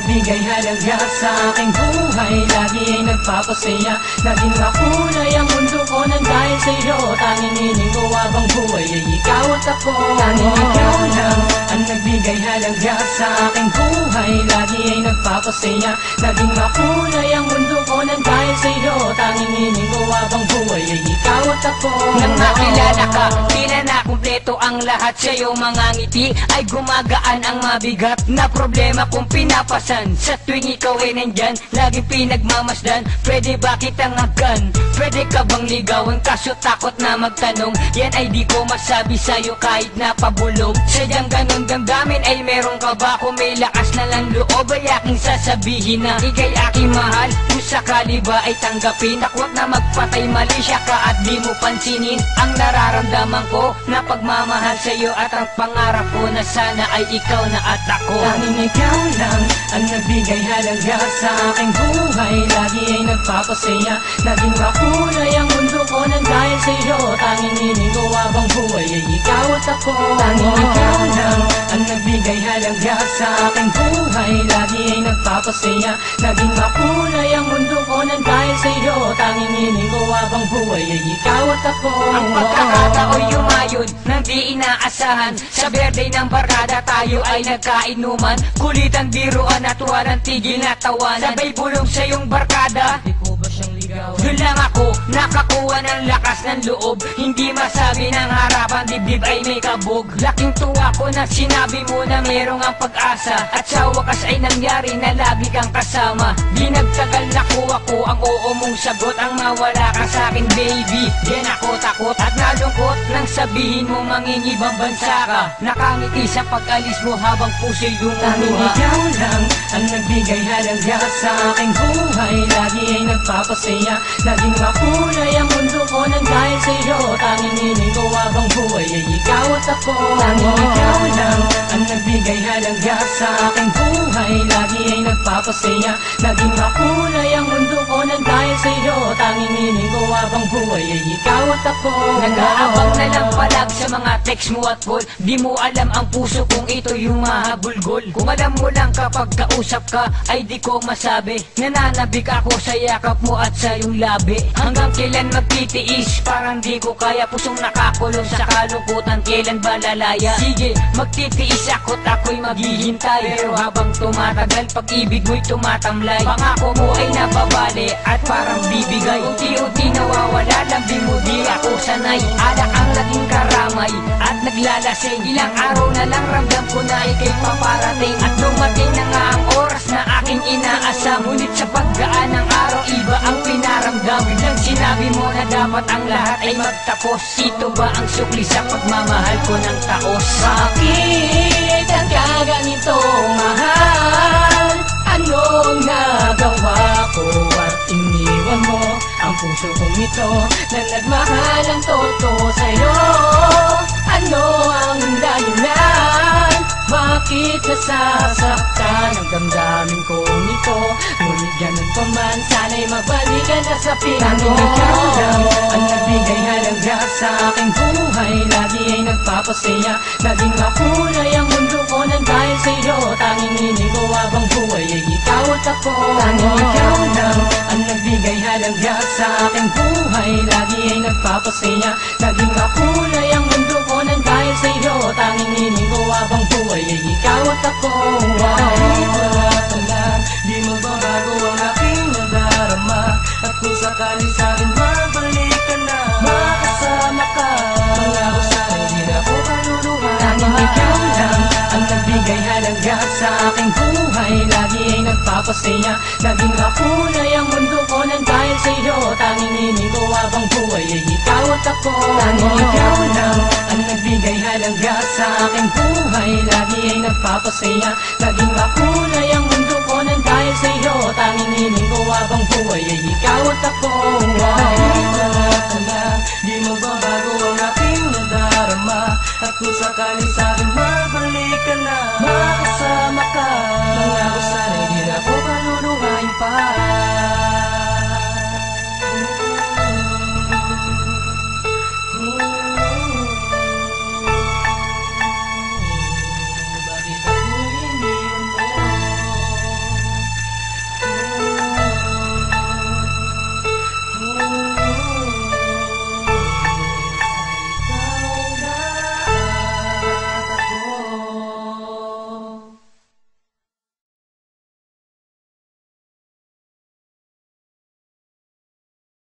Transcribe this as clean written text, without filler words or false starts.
nagbigay halaga sa aking buhay, lagi ay nagpapasaya. Naging makulay ang mundo ko nang dahil sa iyo. Tanging hiling ko habang buhay ay ikaw at ako. Tanging ikaw lang ang nagbigay halaga sa aking buhay, lagi ay nagpapasaya. Naging makulay ang mundo ko nang dahil sa iyo. Tanging hiling ko habang buhay ay ikaw at ako. Nang makilala ka, di na nakumpleto ang lahat. Sa'yo mga ngiti ay gumagaan ang mabigat na problema kung pinapasan. Sa tuwing ikaw ay nandyan, laging pinagmamasdan. Pwede ba kitang agad? Pwede ka bang ligawan? Kaso takot na magtanong, yan ay di ko masabi sa'yo kahit napabulog. Sadyang ganun damdamin ay meron ka ba? Kung may lakas na lang loob ay aking sasabihin na ika'y aking mahal. Kung sakali ba ay tanggapin, takwat na magpatay, mali siya ka at di mo pansinin ang nararamdaman ko na pagmamahal sa'yo at ang pangarap ko na sana ay ikaw na at ako. Tanging ikaw lang ang nagbigay halaga sa aking buhay, lagi ay nagpapasaya. Naging makulay ang mundo ko nang dahil sa iyo. Tanging hiling ko habang buhay ay ikaw at ako. Tanging ikaw lang ang nagbigay halaga sa aking buhay, lagi ay nagpapasaya. Naging makulay ang mundo ko nang dahil sa iyo. Tanging hiling ko habang buhay ay ikaw at ako. Ang pagkakatao'y yumayon nang di inaasahan. Sa birthday ng barkada tayo ay nagkainuman. Kulitan, biruan at walang tigil na tawanan. Sabay bulong sa iyong barkada, Di ko ba siyang ligawan? doon lang ako nakakuha ng lakas ng loob. Hindi masabi ng harapan, dibdib ay may kabog. Laking tuwa ko na sinabi mo na merong ang pag-asa, at sa wakas ay nangyari na lagi kang kasama. Di nagtagal nakuha ko ang oo mong sagot. Ang mawala ka sa'kin baby, di ako takot at nalungkot nang sabihin mo mangingibang bansa ka. Nakangiti sa pag-alis mo habang puso'y Tanging lumuha. ikaw lang ang nagbigay halaga sa aking buhay, lagi ay nagpapasaya. Naging makulay ang mundo ko nang dahil sa iyo. Tanging hiling ko habang buhay ay ikaw at ako. Tanging ikaw lang ang nagbigay halaga sa aking buhay, lagi ay nagpapasaya. Naging makulay ang mundo ko nang dahil sa iyo. Tanging hiling ko habang buhay ay ikaw at ako. Nag-aabang na lang palag sa mga text mo at call. Di mo alam ang puso kung ito yung mahabulgol. Kung alam mo lang kapag kausap ka ay di ko masabi. Nananabik ako sa yakap mo at sa iyong labi. Hanggang kailan magtitiis, parang di ko kaya. Pusong nakakulong sa kalungkutan, kailan ba lalaya? Sige, magtitiis ako't ako'y maghihintay. Pero habang tumatagal, pag-ibig mo'y tumatamlay. Pangako mo ay nababali at parang bibigay. Unti-unti nawawala, lambi mo di ako sanay. Alak ang laging karamay at naglalasing. Ilang araw na lang ramdam ko na ika'y paparating. At dumating na nga ang oras na aking inaasam. Ngunit sa paggaan ng araw, iba ang pinaramdam. Biglang sinabi mo na dapat ang lahat ay magtapos. Ito ba ang sukli sa pagmamahal ko ng taos? Bakit ang kaganito, mahal? Anong nagawa ko at iniwan mo ang puso kong ito na nagmahal ang totoo sa'yo? Ano ang dahilan? Bakit nasasaktan ang damdamin kong ito? Ngunit ganun pa man, sana'y magbalikan na sa pinto. Ikaw lang ang nagbigay halaga sa aking buhay, lagi ay nagpapasaya. Naging makulay ang mundo ko nang dahil sa iyo. Tanging hiling ko habang buhay ay ikaw at ako. Tanging ikaw lang ang nagbigay halaga sa aking buhay, lagi ay nagpapasaya. Naging makulay ang mundo ko nang dahil sa iyo. Tanging hiling ko habang buhay ay ikaw at ako. Kahit wala ka lang, di magbabago ang aking nadarama. At kung sakali sa'kin mabalik ka na, makasama ka. Pangako sa'yo, di na ko kaluluhan. Tanging ikaw lang ang nagbigay halaga sa aking buhay, lagi ay nagpapasaya. Naging makulay ang mundo ko nang dahil sa iyo. Tanging hiling ko habang buhay ay ikaw at ako. Tanging ikaw lang ang nagbigay halaga sa aking buhay, lagi ay nagpapasaya. Naging makulay ang mundo ko nang dahil sa iyo. Tanging hiling ko habang buhay ay ikaw at ako.